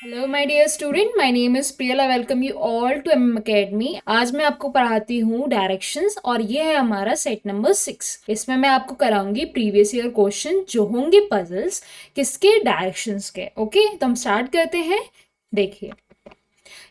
Hello my dear student, my name is Priyal. I welcome you all to MM Academy. आज मैं आपको पढ़ाती हूँ डायरेक्शंस और ये है हमारा सेट नंबर 6। इसमें मैं आपको कराऊंगी प्रीवियस ईयर क्वेश्चन जो होंगे पजल्स किसके, डायरेक्शंस के। ओके, तो हम स्टार्ट करते हैं। देखिए,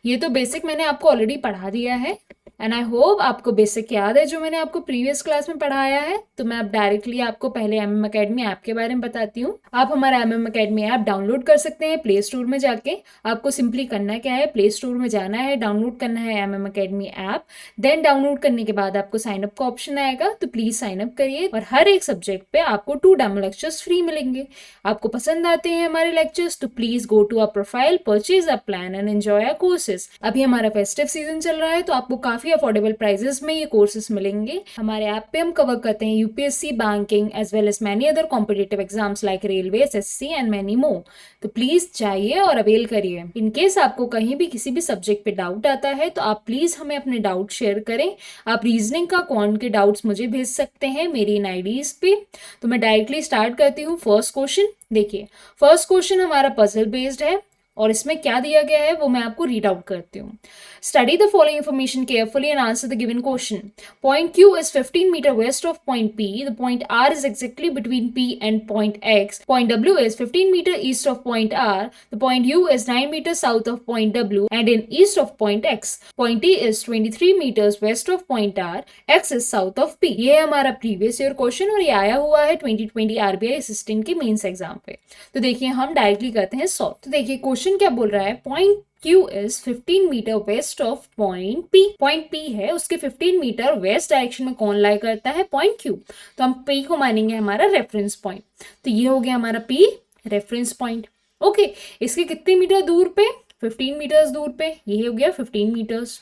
ये तो बेसिक मैंने आपको ऑलरेडी पढ़ा दिया है एंड आई होप आपको बेसिक याद है जो मैंने आपको प्रीवियस क्लास में पढ़ाया है। तो मैं अब डायरेक्टली आपको पहले एमएम एकेडमी ऐप के बारे में बताती हूँ। आप हमारा एमएम एकेडमी ऐप डाउनलोड कर सकते हैं प्ले स्टोर में जाके। आपको सिंपली करना क्या है, प्ले स्टोर में जाना है, डाउनलोड करना है MM Academy app. Then download करने के बाद आपको साइन अप का ऑप्शन आएगा, तो प्लीज साइन अप करिए और हर एक सब्जेक्ट पे आपको 2 डेमो लेक्चर्स फ्री मिलेंगे। आपको पसंद आते हैं हमारे लेक्चर्स तो please go to our profile, purchase a plan and enjoy our courses. अभी हमारा फेस्टिव सीजन चल रहा है तो आपको काफी अफोर्डेबल प्राइसेस में ये कोर्सेज मिलेंगे। हमारे ऐप पे हम कवर करते हैं UPSC, banking as well as many other competitive exams like railway, SSC and many more. तो प्लीज जाइए और अवेल करिए। इन केस आपको कहीं भी किसी भी सब्जेक्ट पे डाउट आता है तो आप प्लीज हमें अपने डाउट शेयर करें। आप रीजनिंग का, क्वांट के डाउट्स मुझे भेज सकते हैं मेरी इन आईडीज पे। तो मैं डायरेक्टली स्टार्ट करती हूँ। फर्स्ट क्वेश्चन देखिए, फर्स्ट क्वेश्चन हमारा पजल बेस्ड है और इसमें क्या दिया गया है वो मैं आपको रीड आउट करती हूँ। Study the following information carefully and answer the given question. Point Q is 15 meter west of point P. The point R is exactly between P and point X. Point W is 15 meter east of point R. The point U is 9 meters south of point W and in east of point X. Point T is 23 meters west of point R. X is south of P. ये है हमारा previous year question और ये आया हुआ है 2020 RBI assistant के mains exam पे। तो देखिए हम डायरेक्टली करते हैं सॉल्व। तो देखिए क्वेश्चन क्या बोल रहा है, point Q is 15 meter west of point P। Point P है, उसके 15 मीटर वेस्ट डायरेक्शन में कौन लाई करता है, पॉइंट Q। तो हम P को मानेंगे हमारा रेफरेंस पॉइंट। तो ये हो गया हमारा P रेफरेंस पॉइंट। ओके, इसके कितने मीटर दूर पे, 15 मीटर्स दूर पे, ये हो गया 15 मीटर्स।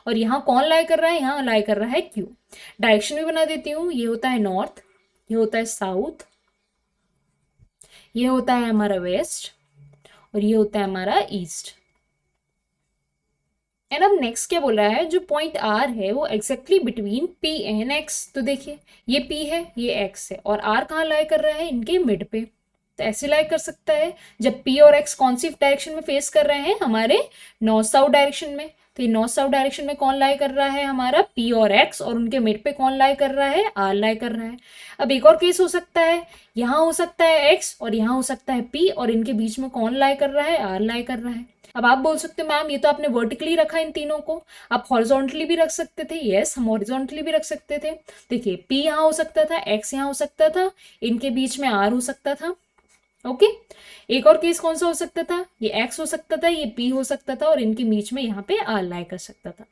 और यहाँ कौन लाई कर रहा है, यहाँ लाई कर रहा है Q। डायरेक्शन भी बना देती हूँ, ये होता है नॉर्थ, ये होता है साउथ, ये होता है हमारा वेस्ट और ये होता है हमारा ईस्ट। एंड अब नेक्स्ट क्या बोल रहा है, जो पॉइंट आर है वो exactly between P and x. तो देखिए ये पी है, ये एक्स है और आर कहाँ लाई कर रहा है, इनके मिड पे। तो ऐसे लाई कर सकता है जब पी और एक्स कौन सी डायरेक्शन में फेस कर रहे हैं, हमारे नॉर्थ साउथ डायरेक्शन में। तो ये नॉर्थ साउथ डायरेक्शन में कौन लाई कर रहा है, हमारा पी और एक्स, और उनके मिड पे कौन लाई कर रहा है, आर लाई कर रहा है। अब एक और केस हो सकता है, यहाँ हो सकता है एक्स और यहाँ हो सकता है पी और इनके बीच में कौन लाई कर रहा है, आर लाई कर रहा है। अब आप बोल सकते हो मैम ये तो आपने वर्टिकली रखा इन तीनों को, आप हॉरिजॉन्टली भी रख सकते थे। यस, हम हॉरिजॉन्टली भी रख सकते थे। देखिए पी यहाँ हो सकता था, एक्स यहाँ हो सकता था, इनके बीच में आर हो सकता था। ओके, एक और केस कौन सा हो सकता था, ये एक्स हो सकता था, ये पी हो सकता था और इनके बीच में यहाँ पे आर लाई कर सकता था।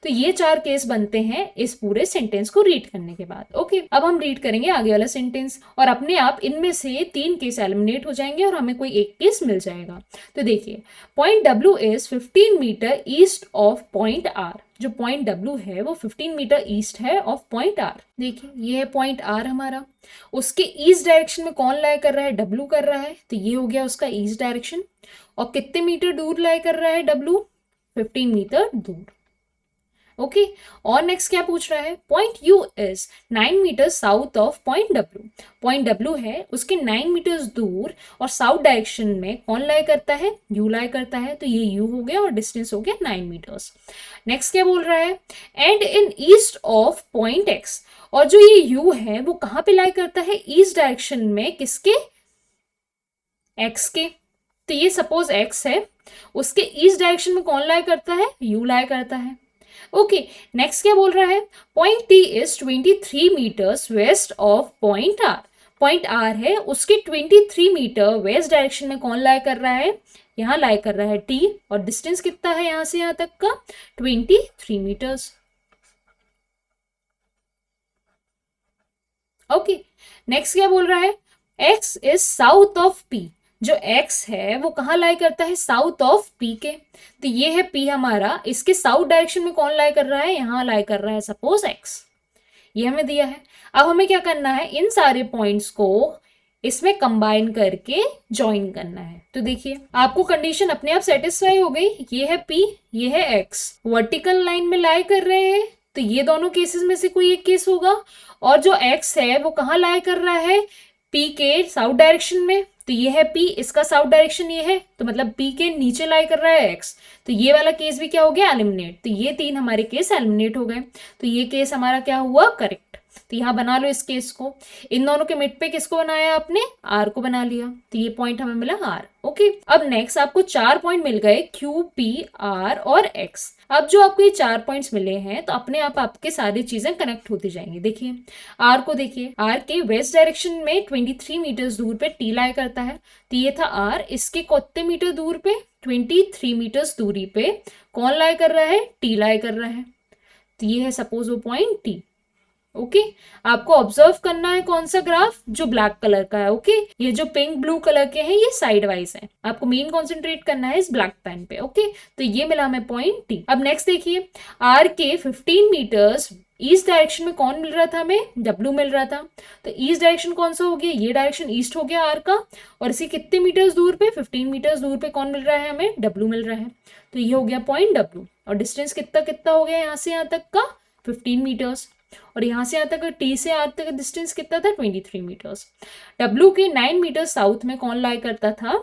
तो ये 4 केस बनते हैं इस पूरे सेंटेंस को रीड करने के बाद। ओके, अब हम रीड करेंगे आगे वाला सेंटेंस और अपने आप इनमें से 3 केस एलिमिनेट हो जाएंगे और हमें कोई एक केस मिल जाएगा। तो देखिए point W is 15 meter east of point R. जो पॉइंट डब्ल्यू है वो 15 मीटर ईस्ट है ऑफ पॉइंट आर। देखिए ये है पॉइंट आर हमारा, उसके ईस्ट डायरेक्शन में कौन लाई कर रहा है, डब्ल्यू कर रहा है। तो ये हो गया उसका ईस्ट डायरेक्शन। और कितने मीटर दूर लाई कर रहा है डब्ल्यू, 15 मीटर दूर। ओके, और नेक्स्ट क्या पूछ रहा है, point U is 9 meter south of point W. Point W है, उसके 9 मीटर्स दूर और साउथ डायरेक्शन में कौन लाई करता है, यू लाई करता है। तो ये यू हो गया और डिस्टेंस हो गया 9 मीटर्स। नेक्स्ट क्या बोल रहा है, and in east of point x. और जो ये यू है वो कहाँ पे लाई करता है, ईस्ट डायरेक्शन में, किसके, एक्स के। तो ये सपोज एक्स है, उसके ईस्ट डायरेक्शन में कौन लाई करता है, यू लाई करता है। ओके, नेक्स्ट क्या बोल रहा है, point T is 23 meters west of point R. Point R है, उसके 23 मीटर वेस्ट डायरेक्शन में कौन लाई कर रहा है, यहाँ लाई कर रहा है टी। और डिस्टेंस कितना है यहां से यहां तक का, 23 मीटर्स। ओके, नेक्स्ट क्या बोल रहा है, x is south of P. जो x है वो कहाँ लाई करता है, साउथ ऑफ p के। तो ये है p हमारा, इसके साउथ डायरेक्शन में कौन लाई कर रहा है, यहाँ लाई कर रहा है सपोज x। ये हमें दिया है। अब हमें क्या करना है, इन सारे पॉइंट्स को इसमें कंबाइन करके ज्वाइन करना है। तो देखिए आपको कंडीशन अपने आप सेटिस्फाई हो गई, ये है p, ये है x, वर्टिकल लाइन में लाई कर रहे हैं। तो ये दोनों केसेस में से कोई एक केस होगा। और जो x है वो कहाँ लाई कर रहा है, p के साउथ डायरेक्शन में। तो ये है P, इसका साउथ डायरेक्शन ये है, तो मतलब P के नीचे लाई कर रहा है X। तो ये वाला केस भी क्या हो गया, एलिमिनेट। तो ये 3 हमारे केस एलिमिनेट हो गए। तो ये केस हमारा क्या हुआ, करेक्ट। तो यहाँ बना लो इस केस को। इन दोनों के मिड पे किसको बनाया आपने, आर को बना लिया। तो ये पॉइंट हमें मिला आर। ओके, अब नेक्स्ट आपको 4 पॉइंट मिल गए, क्यू, पी, आर और एक्स। अब जो आपको ये 4 पॉइंट्स मिले हैं, तो अपने आप आपके सारी चीजें कनेक्ट होती जाएंगी। देखिए आर को, देखिए आर के वेस्ट डायरेक्शन में 23 मीटर्स दूर पे टी लाई करता है। तो ये था आर, इसके कितने मीटर दूर पे, 23 मीटर्स दूरी पे कौन लाई कर रहा है, टी लाई कर रहा है। तो ये है सपोज वो पॉइंट टी। ओके, आपको ऑब्जर्व करना है कौन सा ग्राफ, जो ब्लैक कलर का है। ओके, ये जो पिंक ब्लू कलर के हैं ये साइड वाइज है, आपको मेन कॉन्सेंट्रेट करना है इस ब्लैक पेन पे। ओके, तो ये मिला हमें पॉइंट टी। अब नेक्स्ट देखिए, आर के 15 मीटर्स ईस्ट डायरेक्शन में कौन मिल रहा था हमें, डब्ल्यू मिल रहा था। तो ईस्ट डायरेक्शन कौन सा हो गया, ये डायरेक्शन ईस्ट हो गया आर का, और इसी कितने मीटर्स दूर पे, 15 मीटर्स दूर पे कौन मिल रहा है हमें, डब्ल्यू मिल रहा है। तो ये हो गया पॉइंट डब्ल्यू, और डिस्टेंस कितना कितना हो गया यहाँ से यहाँ तक का, 15 मीटर्स। और यहाँ से यहाँ तक टी से आर तक डिस्टेंस कितना था, 23 मीटर्स। डब्ल्यू के 9 मीटर साउथ में कौन लाई करता था,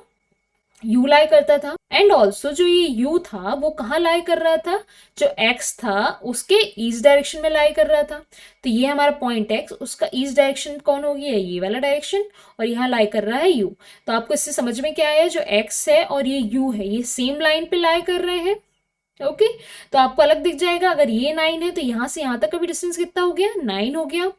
यू लाई करता था। एंड ऑल्सो जो ये यू था वो कहाँ लाई कर रहा था, जो एक्स था उसके ईस्ट डायरेक्शन में लाई कर रहा था। तो ये हमारा पॉइंट एक्स, उसका ईस्ट डायरेक्शन कौन हो गया, ये वाला डायरेक्शन, और यहाँ लाई कर रहा है यू। तो आपको इससे समझ में क्या आया, जो एक्स है और ये यू है ये सेम लाइन पे लाई कर रहे हैं। ओके, तो आपको अलग दिख जाएगा। अगर ये 9 है तो यहाँ से यहाँ तक का भी डिस्टेंस कितना हो गया, 9 हो गया।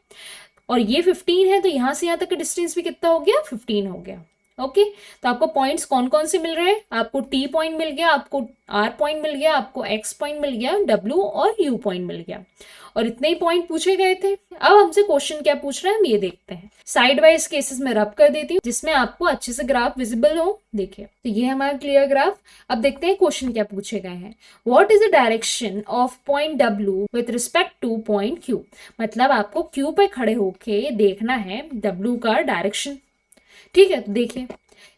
और ये 15 है तो यहाँ से यहाँ तक का डिस्टेंस भी कितना हो गया, 15 हो गया। ओके, तो आपको पॉइंट्स कौन कौन से मिल रहे हैं, आपको टी पॉइंट मिल गया, आपको आर पॉइंट मिल गया, आपको एक्स पॉइंट मिल गया, डब्ल्यू और यू पॉइंट मिल गया। और इतने ही पॉइंट पूछे गए थे। अब हमसे क्वेश्चन क्या पूछ रहा है हम ये देखते हैं। साइड वाइज केसेस में रब कर देती हूँ जिसमें आपको अच्छे से ग्राफ विजिबल हो। देखिए, तो ये हमारा क्लियर ग्राफ। अब देखते हैं क्वेश्चन क्या पूछे गए हैं। What is the direction of point W with respect to point Q. मतलब आपको क्यू पे खड़े होके देखना है डब्ल्यू का डायरेक्शन। ठीक है, तो देखिए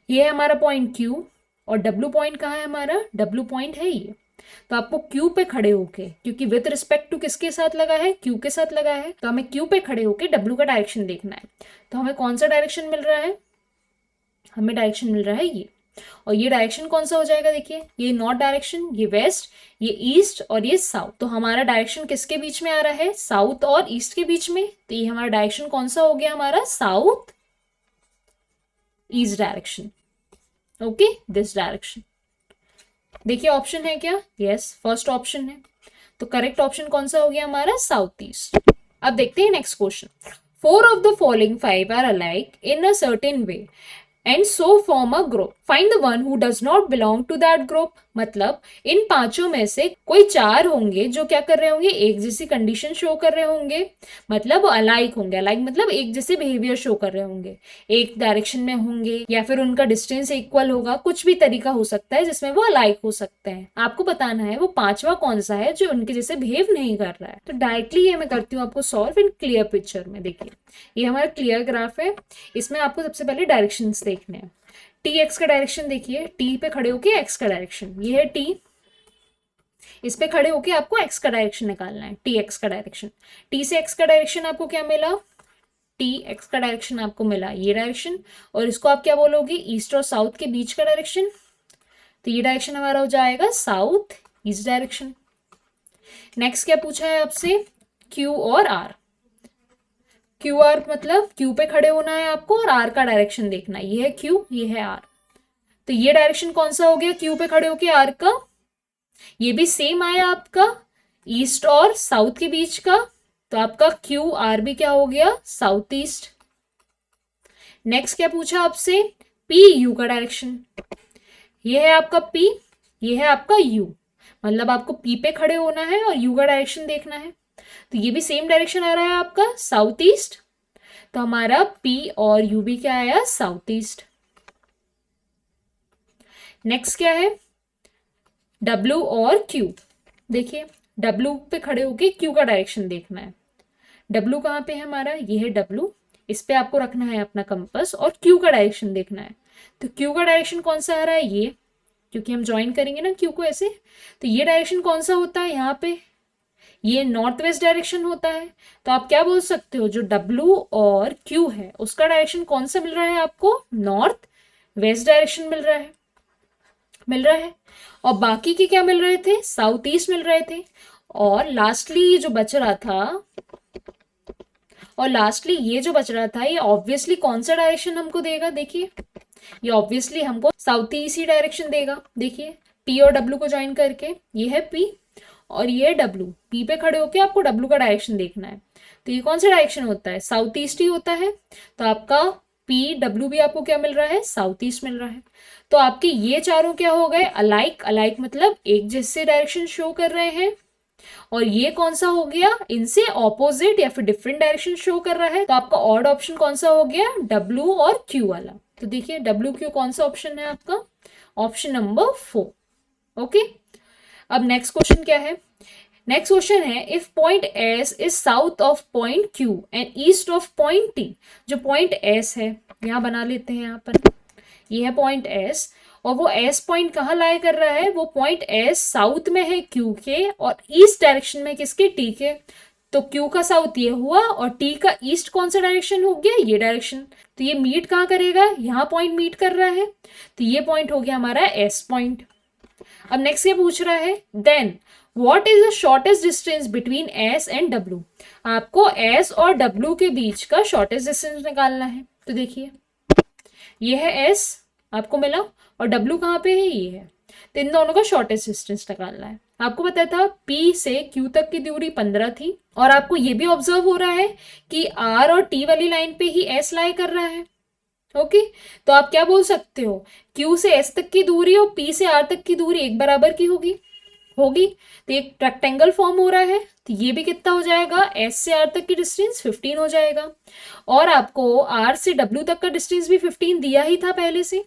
ये है हमारा पॉइंट क्यू, और डब्ल्यू पॉइंट कहाँ है हमारा, डब्ल्यू पॉइंट है ये। तो आपको क्यू पे खड़े होके, क्योंकि विद रिस्पेक्ट टू किसके साथ लगा है, क्यू के साथ लगा है, तो हमें क्यू पे खड़े होके डब्ल्यू का डायरेक्शन देखना है। तो हमें कौन सा डायरेक्शन मिल रहा है, हमें डायरेक्शन मिल रहा है ये। और ये डायरेक्शन कौन सा हो जाएगा, देखिए ये नॉर्थ डायरेक्शन, ये वेस्ट, ये ईस्ट और ये साउथ। तो हमारा डायरेक्शन किसके बीच में आ रहा है, साउथ और ईस्ट के बीच में। तो ये हमारा डायरेक्शन कौन सा हो गया, हमारा south east direction. Okay, this direction. देखिए ऑप्शन है क्या, यस फर्स्ट ऑप्शन है। तो करेक्ट ऑप्शन कौन सा हो गया हमारा, साउथ ईस्ट। अब देखते हैं next question. 4 of the following 5 are alike in a certain way and so form a group. Find the one who does not belong to that group. मतलब इन पांचों में से कोई 4 होंगे जो क्या कर रहे होंगे, एक जैसी कंडीशन शो कर रहे होंगे, मतलब अलाइक होंगे। अलाइक मतलब एक जैसे बिहेवियर शो कर रहे होंगे, एक डायरेक्शन में होंगे, या फिर उनका डिस्टेंस इक्वल होगा। कुछ भी तरीका हो सकता है जिसमें वो अलाइक हो सकते हैं। आपको बताना है वो पांचवा कौन सा है जो उनके जैसे बिहेव नहीं कर रहा है। तो डायरेक्टली ये मैं करती हूँ आपको सॉल्व इन क्लियर पिक्चर में। देखिए ये हमारा क्लियर ग्राफ है, इसमें आपको सबसे पहले डायरेक्शंस देखने हैं। टी एक्स का डायरेक्शन देखिए, टी पे खड़े होके एक्स का डायरेक्शन, ये है टी, इस पे खड़े होके आपको एक्स का डायरेक्शन निकालना है, टी एक्स का डायरेक्शन। टी से एक्स का डायरेक्शन आपको क्या मिला, टी एक्स का डायरेक्शन आपको मिला ये डायरेक्शन, और इसको आप क्या बोलोगे, ईस्ट और साउथ के बीच का डायरेक्शन। तो ये डायरेक्शन हमारा हो जाएगा साउथ ईस्ट डायरेक्शन। नेक्स्ट क्या पूछा है आपसे, क्यू और आर। क्यू आर मतलब क्यू पे खड़े होना है आपको और आर का डायरेक्शन देखना है। ये है क्यू, ये है आर। तो ये डायरेक्शन कौन सा हो गया, क्यू पे खड़े होके आर का, ये भी सेम आया आपका ईस्ट और साउथ के बीच का। तो आपका क्यू आर भी क्या हो गया, साउथ ईस्ट। नेक्स्ट क्या पूछा आपसे, पी यू का डायरेक्शन। ये है आपका पी, ये है आपका यू, मतलब आपको पी पे खड़े होना है और यू का डायरेक्शन देखना है। तो ये भी सेम डायरेक्शन आ रहा है आपका साउथ ईस्ट। तो हमारा पी और यू भी क्या आया, साउथ ईस्ट। नेक्स्ट क्या है, डब्ल्यू और क्यू। देखिए डब्ल्यू पे खड़े होके क्यू का डायरेक्शन देखना है। डब्ल्यू कहाँ पे है हमारा, ये है डब्ल्यू, इस पे आपको रखना है अपना कंपास और क्यू का डायरेक्शन देखना है। तो क्यू का डायरेक्शन कौन सा आ रहा है, ये, क्योंकि हम ज्वाइन करेंगे ना क्यू को ऐसे। तो ये डायरेक्शन कौन सा होता है यहाँ पे, ये नॉर्थ वेस्ट डायरेक्शन होता है। तो आप क्या बोल सकते हो, जो डब्ल्यू और क्यू है उसका डायरेक्शन कौन सा मिल रहा है आपको, नॉर्थ वेस्ट डायरेक्शन मिल रहा है और बाकी के क्या मिल रहे थे, साउथ ईस्ट मिल रहे थे। और लास्टली जो बच रहा था ये ऑब्वियसली कौन सा डायरेक्शन हमको देगा, देखिए ये ऑब्वियसली हमको साउथ ईस्ट ही डायरेक्शन देगा। देखिए पी और डब्ल्यू को ज्वाइन करके, ये है पी और ये है डब्ल्यू। पी पे खड़े होके आपको डब्ल्यू का डायरेक्शन देखना है, तो ये कौन सा डायरेक्शन होता है, साउथ ईस्ट ही होता है। तो आपका पी डब्ल्यू भी आपको क्या मिल रहा है, साउथ ईस्ट मिल रहा है। तो आपके ये चारों क्या हो गए, अलाइक। अलाइक मतलब एक जैसे डायरेक्शन शो कर रहे हैं। और ये कौन सा हो गया, इनसे ऑपोजिट या फिर डिफरेंट डायरेक्शन शो कर रहा है। तो आपका ऑड ऑप्शन कौन सा हो गया, डब्ल्यू और क्यू वाला। तो देखिए डब्ल्यू क्यू कौन सा ऑप्शन है आपका, ऑप्शन नंबर 4। ओके, अब नेक्स्ट क्वेश्चन क्या है, नेक्स्ट क्वेश्चन है if point S is south of point Q and east of point T. जो पॉइंट एस है, यहां बना लेते हैं यहाँ पर, ये है पॉइंट एस और वो एस पॉइंट कहाँ लाई कर रहा है, वो पॉइंट एस साउथ में है क्यू के और ईस्ट डायरेक्शन में किसके, टी के। तो क्यू का साउथ ये हुआ और टी का ईस्ट कौन सा डायरेक्शन हो गया, ये डायरेक्शन। तो ये मीट कहाँ करेगा, यहाँ पॉइंट मीट कर रहा है, तो ये पॉइंट हो गया हमारा एस पॉइंट। अब नेक्स्ट ये पूछ रहा है then what is the shortest distance between S and W. आपको एस और डब्ल्यू के बीच का शॉर्टेस्ट डिस्टेंस निकालना है। तो देखिए ये है एस आपको मिला और डब्ल्यू कहाँ पे है, ये है। तो इन दोनों का शॉर्टेस्ट डिस्टेंस निकालना है। आपको पता था P से Q तक की दूरी 15 थी और आपको ये भी ऑब्जर्व हो रहा है कि R और T वाली लाइन पे ही S लाई कर रहा है। ओके, तो आप क्या बोल सकते हो, Q से S तक की दूरी और P से R तक की दूरी एक बराबर की होगी। तो एक रेक्टेंगल फॉर्म हो रहा है, तो ये भी कितना हो जाएगा, S से R तक की डिस्टेंस 15 हो जाएगा। और आपको R से W तक का डिस्टेंस भी 15 दिया ही था पहले से।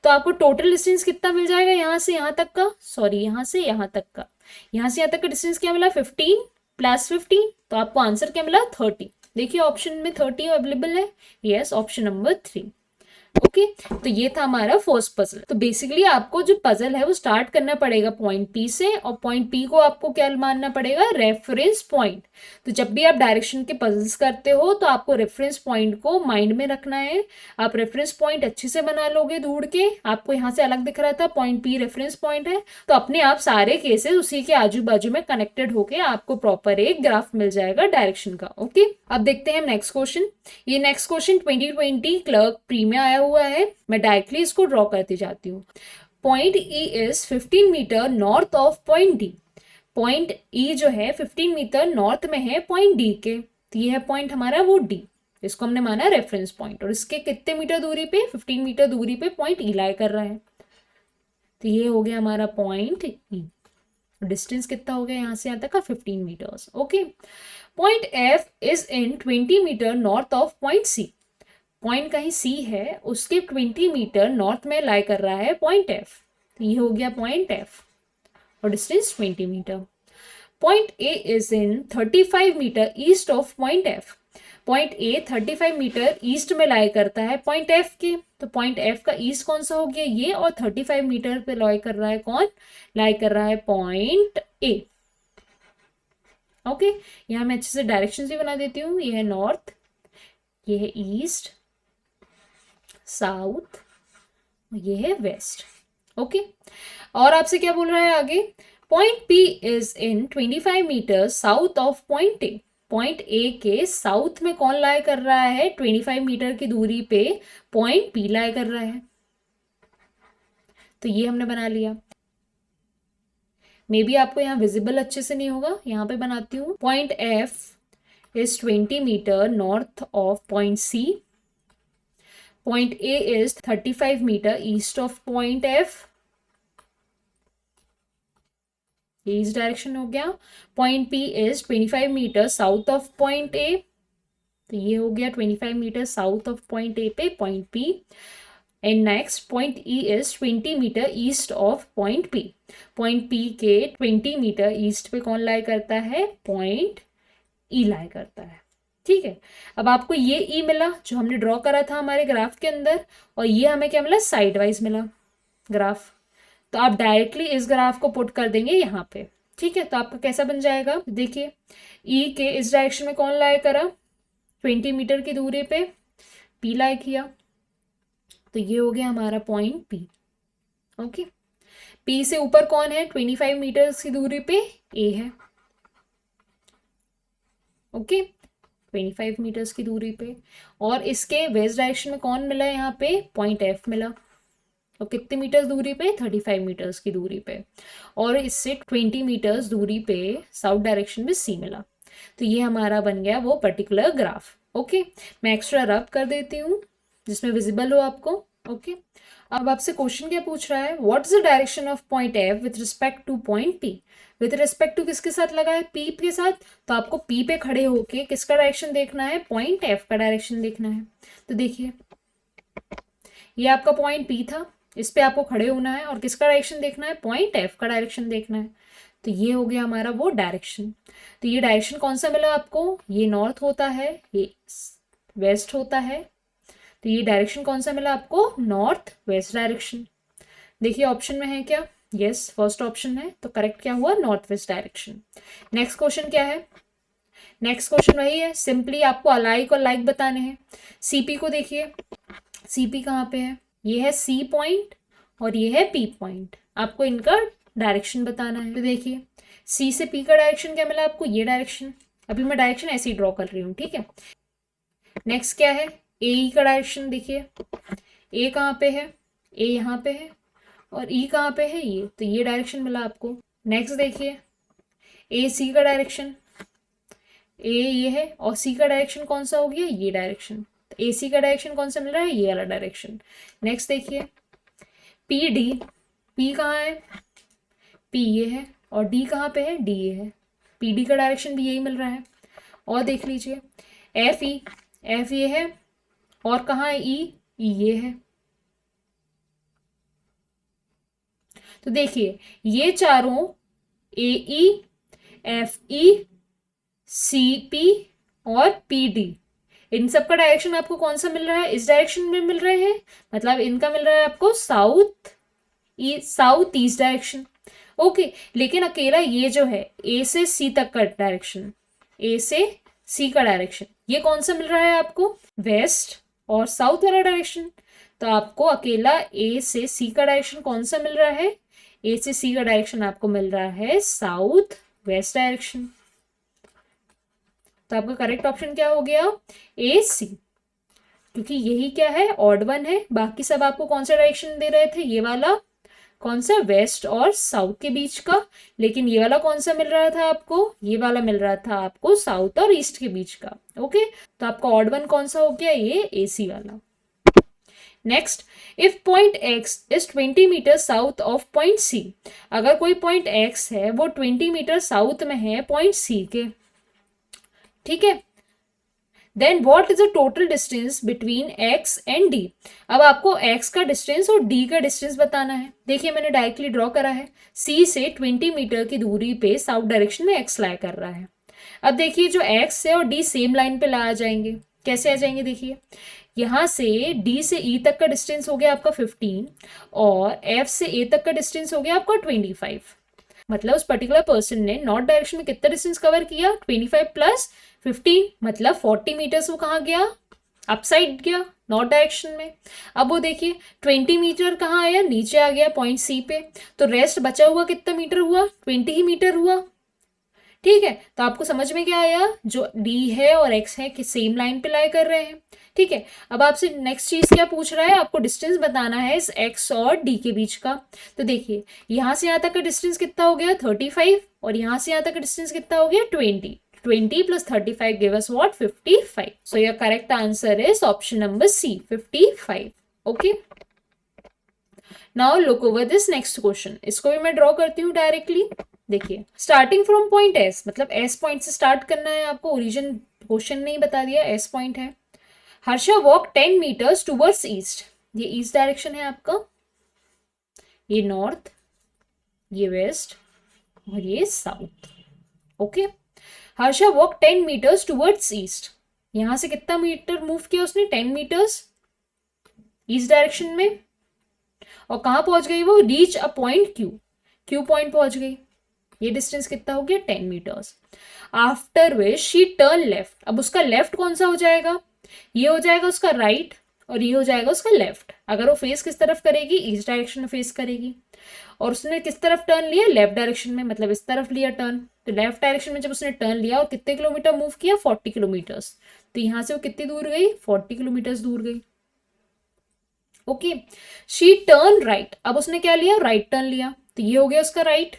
तो आपको टोटल डिस्टेंस कितना मिल जाएगा, यहाँ से यहाँ तक का, सॉरी यहाँ से यहाँ तक का, यहाँ से यहाँ तक का डिस्टेंस क्या मिला, 15 + 15। तो आपको आंसर क्या मिला, 30। देखिए ऑप्शन में 30 अवेलेबल है, यस ऑप्शन नंबर 3। ओके, तो ये था हमारा फर्स्ट पजल। तो बेसिकली आपको जो पजल है वो स्टार्ट करना पड़ेगा पॉइंट पी से और पॉइंट पी को आपको क्या मानना पड़ेगा, रेफरेंस पॉइंट। तो जब भी आप डायरेक्शन के पजल्स करते हो तो आपको रेफरेंस पॉइंट को माइंड में रखना है। आप रेफरेंस पॉइंट अच्छे से बना लोगे ढूंढ के, आपको यहाँ से अलग दिख रहा था पॉइंट पी रेफरेंस पॉइंट है, तो अपने आप सारे केसेस उसी के आजू बाजू में कनेक्टेड होके आपको प्रॉपर एक ग्राफ मिल जाएगा डायरेक्शन का। ओके, अब देखते हैं नेक्स्ट क्वेश्चन। ये नेक्स्ट क्वेश्चन 2020 क्लर्क प्री में आया हुआ है, मैं डायरेक्टली इसको ड्रॉ करती जाती हूँ। Point E is 15 meter north of point D. Point E जो है 15 मीटर नॉर्थ में है पॉइंट डी के, तो ये है पॉइंट हमारा वो डी, इसको हमने माना रेफरेंस पॉइंट। और इसके कितने मीटर दूरी पे, 15 मीटर दूरी पे पॉइंट ई लाई कर रहा है। तो ये हो गया हमारा पॉइंट ई। डिस्टेंस कितना हो गया यहाँ से यहाँ तक का, 15 meters. Okay, point F is in 20 metre north of point C. Point कहीं सी है, उसके 20 मीटर नॉर्थ में लाई कर रहा है पॉइंट एफ, तो ये हो गया पॉइंट एफ और distance 20 meter. Point A is in 35 metre east of point F. Point A 35 metre east में लाई करता है पॉइंट एफ के, तो पॉइंट एफ का ईस्ट कौन सा हो गया, ये, और 35 मीटर पे लाई कर रहा है कौन, लाई कर रहा है पॉइंट ए। ओके, यहां मैं अच्छे से डायरेक्शन भी बना देती हूँ, ये है नॉर्थ, ये है ईस्ट, साउथ, ये है वेस्ट। ओके, और आपसे क्या बोल रहा है आगे, point P is in 25 metre south of point A. Point A के साउथ में कौन लाई कर रहा है, 25 मीटर की दूरी पे पॉइंट पी लाई कर रहा है। तो ये हमने बना लिया। मे बी आपको यहाँ विजिबल अच्छे से नहीं होगा, यहाँ पे बनाती हूँ। Point F is 20 metre north of point C. Point A is 35 metre east of point F, ये इस डायरेक्शन हो गया। Point P is 25 metre south of point A, तो ये हो गया 25 metre south of point A पे point P. And next point E is 20 metre east of point P. Point P के 20 मीटर ईस्ट पे कौन लाई करता है, पॉइंट ई लाई करता है। ठीक है, अब आपको ये ई मिला जो हमने ड्रॉ करा था हमारे ग्राफ के अंदर, और ये हमें क्या मिला, साइड वाइज मिला ग्राफ। तो आप डायरेक्टली इस ग्राफ को पुट कर देंगे यहाँ पे। ठीक है, तो आपका कैसा बन जाएगा, देखिए ई के इस डायरेक्शन में कौन लाई करा, 20 मीटर की दूरी पे पी लाई किया, तो ये हो गया हमारा पॉइंट पी। ओके, पी से ऊपर कौन है 25 मीटर्स की दूरी पे? ए है। ओके, 25 मीटर्स की दूरी पे। और इसके वेस्ट डायरेक्शन में कौन मिला है यहाँ पे? पॉइंट एफ मिला। और कितने मीटर्स दूरी पे? 35 मीटर्स की दूरी पे। और इससे 20 मीटर्स दूरी पे साउथ डायरेक्शन में सी मिला। तो ये हमारा बन गया वो पर्टिकुलर ग्राफ। ओके, मैं एक्स्ट्रा रब कर देती हूँ जिसमें विजिबल हो आपको। ओके, अब आपसे क्वेश्चन क्या पूछ रहा है? What is the direction of point F with respect to point P? With respect to किसके साथ लगा है? पी के साथ। तो आपको पी पे खड़े होके किसका डायरेक्शन देखना है? पॉइंट एफ का डायरेक्शन देखना है। तो देखिए, ये आपका पॉइंट पी था, इस पे आपको खड़े होना है और किसका डायरेक्शन देखना है? पॉइंट एफ का डायरेक्शन देखना है। तो ये हो गया हमारा वो डायरेक्शन। तो ये डायरेक्शन कौन सा मिला आपको? ये नॉर्थ होता है, ये वेस्ट होता है। तो ये डायरेक्शन कौन सा मिला आपको? North west direction. देखिए ऑप्शन में है क्या? यस, फर्स्ट ऑप्शन है। तो करेक्ट क्या हुआ? North west direction. Next question क्या है? नेक्स्ट क्वेश्चन वही है, सिंपली आपको अलाइक और लाइक बताने हैं। सीपी को देखिए, सीपी कहाँ पे है? ये है सी पॉइंट और ये है पी पॉइंट। आपको इनका डायरेक्शन बताना है। तो देखिए, सी से पी का डायरेक्शन क्या मिला आपको? ये डायरेक्शन। अभी मैं डायरेक्शन ऐसे ही ड्रॉ कर रही हूँ, ठीक है। नेक्स्ट क्या है? ए का डायरेक्शन देखिए, ए कहाँ पे है? ए यहाँ पे है और ई कहाँ पे है? ये। तो ये डायरेक्शन मिला आपको। नेक्स्ट देखिए, ए सी का डायरेक्शन, ए ये है और सी का डायरेक्शन कौन सा हो गया? ये डायरेक्शन। तो ए सी का डायरेक्शन कौन सा मिल रहा है? ये वाला डायरेक्शन। नेक्स्ट देखिए, पी डी, पी कहाँ है? पी ये है और डी कहाँ पे है? डी ये है। पी डी का डायरेक्शन भी यही मिल रहा है। और देख लीजिए, एफ ई, एफ ये है और कहाँ है? ई, ई ये है। तो देखिए, ये चारों ए ई, एफ ई, सी पी और पी डी, इन सब का डायरेक्शन आपको कौन सा मिल रहा है? इस डायरेक्शन में मिल रहे हैं। मतलब इनका मिल रहा है आपको south south east direction. Okay, लेकिन अकेला ये जो है ए से सी तक का डायरेक्शन, ए से सी का डायरेक्शन, ये कौन सा मिल रहा है आपको? वेस्ट और साउथ वाला डायरेक्शन। तो आपको अकेला ए से सी का डायरेक्शन कौन सा मिल रहा है? ए से सी का डायरेक्शन आपको मिल रहा है साउथ वेस्ट डायरेक्शन। तो आपका करेक्ट ऑप्शन क्या हो गया? ए सी। क्योंकि यही क्या है? ऑड वन है। बाकी सब आपको कौन सा डायरेक्शन दे रहे थे? ये वाला कौन सा? वेस्ट और साउथ के बीच का। लेकिन ये वाला कौन सा मिल रहा था आपको? ये वाला मिल रहा था आपको साउथ और ईस्ट के बीच का। ओके, तो आपका ऑड वन कौन सा हो गया? ये ए सी वाला। Next, if point X is 20 meter south of point C, अगर कोई पॉइंट एक्स है वो 20 मीटर साउथ में है पॉइंट सी के, ठीक है, then what is the total distance between X and D? अब आपको एक्स का डिस्टेंस और डी का डिस्टेंस बताना है। देखिए, मैंने डायरेक्टली ड्रॉ करा है, सी से 20 मीटर की दूरी पे साउथ डायरेक्शन में एक्स लाई कर रहा है। अब देखिए, जो एक्स है और डी सेम लाइन पे ला जाएंगे। कैसे आ जाएंगे? देखिए, यहाँ से डी से ई तक का डिस्टेंस हो गया आपका 15 और एफ से ए तक का डिस्टेंस हो गया आपका 25। मतलब उस पर्टिकुलर पर्सन ने नॉर्थ डायरेक्शन में कितना डिस्टेंस कवर किया? 25 प्लस 15, मतलब 40 मीटर्स वो कहाँ गया? अपसाइड गया, नॉर्थ डायरेक्शन में। अब वो देखिए 20 मीटर कहाँ आया? नीचे आ गया पॉइंट सी पे। तो रेस्ट बचा हुआ कितना मीटर हुआ? 20 ही मीटर हुआ। ठीक है, तो आपको समझ में क्या आया? जो डी है और एक्स है कि सेम लाइन पे लाई कर रहे हैं। ठीक है, अब आपसे नेक्स्ट चीज क्या पूछ रहा है? आपको डिस्टेंस बताना है इस एक्स और डी के बीच का। तो देखिए, यहां से यहां तक का डिस्टेंस कितना हो गया? 35 और यहां से यहां तक का डिस्टेंस कितना हो गया? 20। 20 plus 35 give us what? 55. So your correct answer is option number C, 55. Okay. Now look over this next question. इसको भी मैं ड्रॉ करती हूँ डायरेक्टली। देखिए, स्टार्टिंग फ्रॉम पॉइंट एस, मतलब एस पॉइंट से स्टार्ट करना है आपको। ओरिजिन क्वेश्चन नहीं बता दिया, एस पॉइंट है। Harsha walk 10 meters towards east, ये ईस्ट डायरेक्शन है आपका, ये नॉर्थ, ये वेस्ट और ये south. Okay, Harsha walk 10 meters towards east, यहां से कितना मीटर मूव किया उसने? 10 मीटर्स ईस्ट डायरेक्शन में। और कहां पहुंच गई वो? Reach a point Q, Q point पहुंच गई। ये डिस्टेंस कितना हो गया? 10 meters. After which she turn left, अब उसका लेफ्ट कौन सा हो जाएगा? ये हो जाएगा उसका राइट और ये हो जाएगा उसका लेफ्ट। अगर वो फेस किस तरफ करेगी, ईस्ट डायरेक्शन में फेस करेगी। और उसने किस तरफ टर्न लिया, लेफ्ट डायरेक्शन में, मतलब इस तरफ लिया टर्न। तो लेफ्ट डायरेक्शन में जब उसने टर्न लिया और कितने किलोमीटर मूव किया, 40 किलोमीटर्स। तो यहाँ से वो कितनी दूर गई, 40 किलोमीटर्स दूर गई। ओके, शी टर्न राइट, अब उसने क्या लिया, राइट टर्न लिया। तो ये हो गया उसका राइट।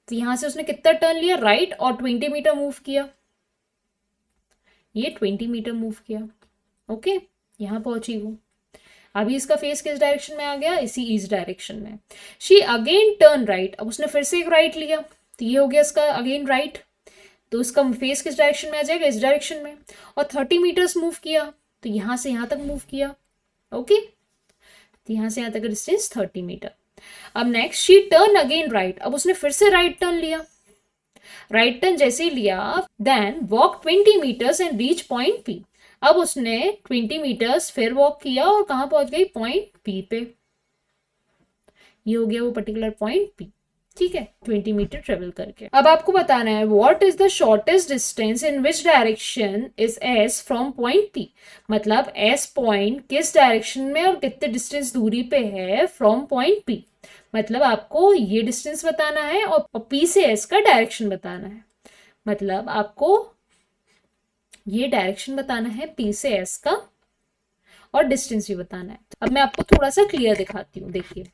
तो यहां से उसने कितना टर्न लिया, राइट, और 20 मीटर मूव किया। ये 20 मीटर मूव किया। ओके, यहां पहुंची वो। अभी इसका फेस किस डायरेक्शन में आ गया, इसी ईस्ट डायरेक्शन में। शी अगेन टर्न राइट, अब उसने फिर से एक राइट लिया। तो ये हो गया इसका अगेन राइट। तो उसका फेस किस डायरेक्शन में आ जाएगा, इस डायरेक्शन में। और 30 मीटर्स मूव किया। तो यहां से यहां तक मूव किया। ओके, तो यहां से यहां तक डिस्टेंस 30 मीटर। अब next, she turn again right, अब उसने फिर से राइट टर्न लिया। राइट टर्न जैसे ही लिया, then walk 20 meters and reach point P. अब उसने 20 मीटर्स फिर वॉक किया और कहां पहुंच गई, पॉइंट पी पे। ये हो गया वो पर्टिकुलर पॉइंट पी। ठीक है, 20 मीटर ट्रेवल करके। अब आपको बताना है what is the shortest distance in which direction is S from point P. मतलब एस पॉइंट किस डायरेक्शन में और कितने डिस्टेंस दूरी पे है फ्रॉम पॉइंट पी। मतलब आपको ये डिस्टेंस बताना है और पी से एस का डायरेक्शन बताना है। मतलब आपको ये डायरेक्शन बताना है पी से एस का, और डिस्टेंस भी बताना है। अब मैं आपको थोड़ा सा क्लियर दिखाती हूँ। देखिए,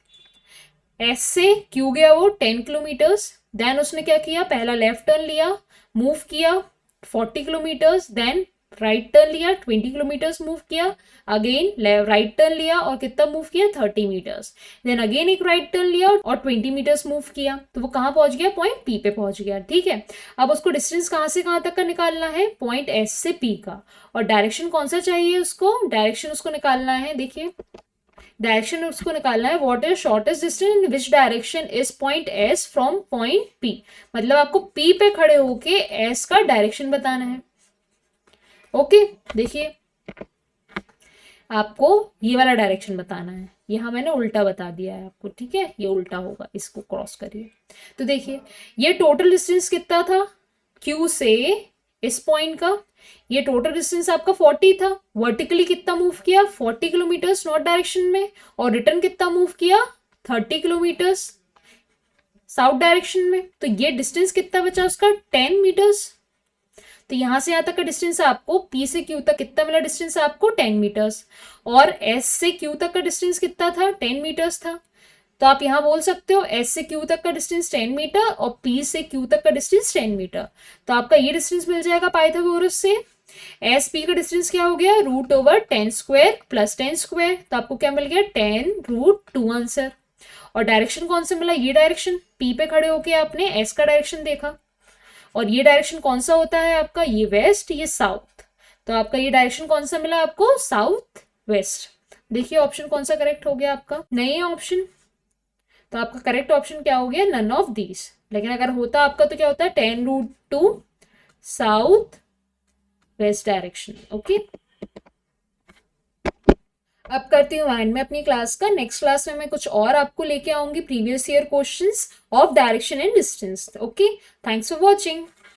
एस से क्यू गया वो 10 किलोमीटर्स। देन उसने क्या किया, पहला लेफ्ट टर्न लिया, मूव किया 40 किलोमीटर्स। देन राइट टर्न लिया, 20 किलोमीटर्स मूव किया। अगेन राइट टर्न लिया और कितना मूव किया, 30 मीटर्स। देन अगेन एक राइट टर्न लिया और 20 मीटर्स मूव किया। तो वो कहाँ पहुंच गया, पॉइंट पी पे पहुंच गया। ठीक है, अब उसको डिस्टेंस कहाँ से कहाँ तक का निकालना है, पॉइंट एस से पी का। और डायरेक्शन कौन सा चाहिए उसको, डायरेक्शन उसको निकालना है। देखिए, डायरेक्शन उसको निकालना है, what is shortest distance in which direction is point S from point P. मतलब आपको पी पे खड़े होके एस का डायरेक्शन बताना है। ओके, देखिए आपको ये वाला डायरेक्शन बताना है। यहाँ मैंने उल्टा बता दिया है आपको। ठीक है, ये उल्टा होगा, इसको क्रॉस करिए। तो देखिए, ये टोटल डिस्टेंस कितना था क्यू से इस पॉइंट का, ये टोटल डिस्टेंस आपका 40 था। वर्टिकली कितना मूव किया, 40 किलोमीटर्स नॉर्थ डायरेक्शन में। और रिटर्न कितना मूव किया, 30 किलोमीटर्स साउथ डायरेक्शन में। तो ये डिस्टेंस कितना बचा उसका, 10 मीटर्स। तो यहां से यहां तक का डिस्टेंस आपको पी से क्यू तक कितना मिला, डिस्टेंस आपको 10 मीटर्स। और एस से क्यू तक का डिस्टेंस कितना था, 10 मीटर्स था। तो आप यहां बोल सकते हो एस से क्यू तक का डिस्टेंस 10 मीटर और पी से क्यू तक का डिस्टेंस 10 मीटर। तो आपका ये डिस्टेंस मिल जाएगा पाइथागोरस से। एस पी का डिस्टेंस क्या हो गया, root over 10 square plus 10 square. तो आपको क्या मिल गया, 10√2 आंसर। और डायरेक्शन कौन सा मिला, ये डायरेक्शन पी पे खड़े होके आपने एस का डायरेक्शन देखा। और ये डायरेक्शन कौन सा होता है आपका, ये वेस्ट, ये साउथ। तो आपका ये डायरेक्शन कौन सा मिला आपको, साउथ वेस्ट। देखिए ऑप्शन कौन सा करेक्ट हो गया आपका, नहीं ऑप्शन। तो आपका करेक्ट ऑप्शन क्या हो गया, नन ऑफ दीज। लेकिन अगर होता आपका तो क्या होता है, 10√2 साउथ वेस्ट डायरेक्शन। ओके, अब करती हूँ एंड में अपनी क्लास का। नेक्स्ट क्लास में मैं कुछ और आपको लेके आऊंगी previous year questions of direction and distance. Okay, thanks for watching.